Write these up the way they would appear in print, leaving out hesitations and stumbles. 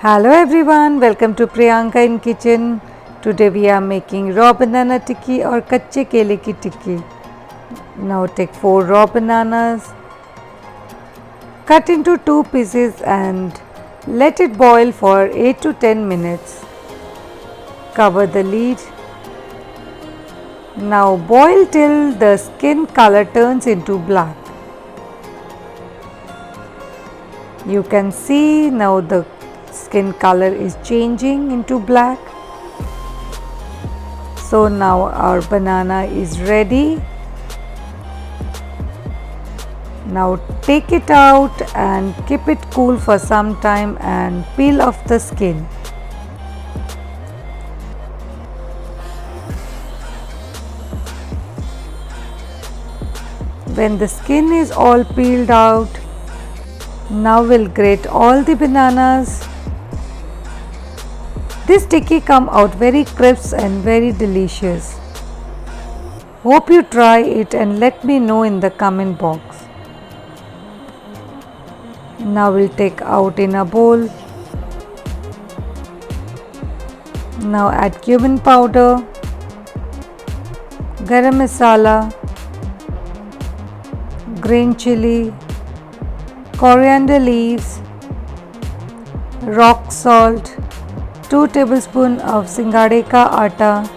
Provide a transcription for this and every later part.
Hello everyone, welcome to Priyanka in Kitchen. Today we are making raw banana tikki or kache kele ki tikki. Now take 4 raw bananas, cut into 2 pieces and let it boil for 8 to 10 minutes. Cover the lid. Now boil till the skin color turns into black. You can see now the skin color is changing into black. So now our banana is ready. Now take it out and keep it cool for some time and peel off the skin. When the skin is all peeled out, now we'll grate all the bananas. This tikki come out very crisp and very delicious. Hope you try it and let me know in the comment box. Now we'll take out in a bowl. Now add cumin powder, garam masala, green chili, coriander leaves, rock salt, 2 tablespoons of singade ka atta.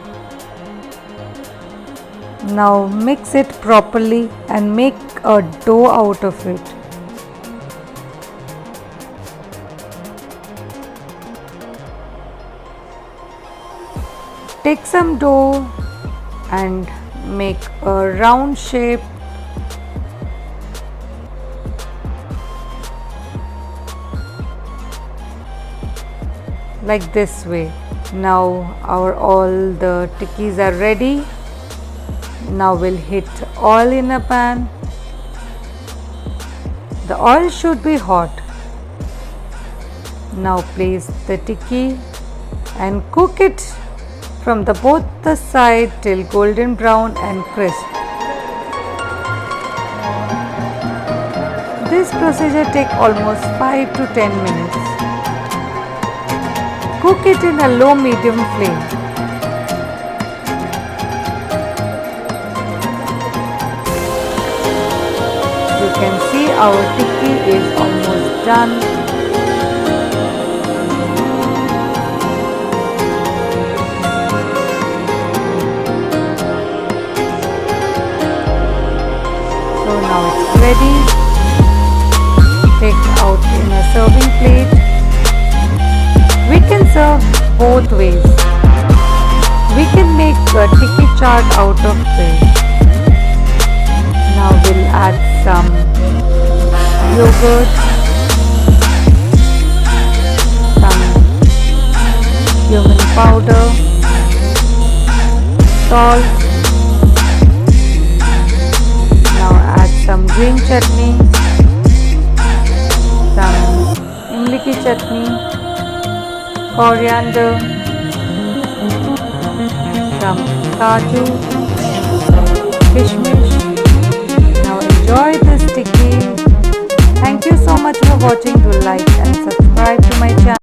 Now mix it properly and make a dough out of it. Take some dough and make a round shape. Like this way. Now all the tikkis are ready. Now we'll heat oil in a pan. The oil should be hot. Now place the tikki and cook it from both the side till golden brown and crisp. This procedure takes almost 5 to 10 minutes. Cook it in a low-medium flame. You can see our tikki is almost done. So now it's ready. Take out in a serving plate. We can serve both ways. We can make a tikki chaat out of this. Now we'll add some yogurt, some cumin powder, salt. Now add some green chutney, some imli ki chutney, coriander, some kaju, kishmish. Now enjoy this tikki. Thank you so much for watching. Do like and subscribe to my channel.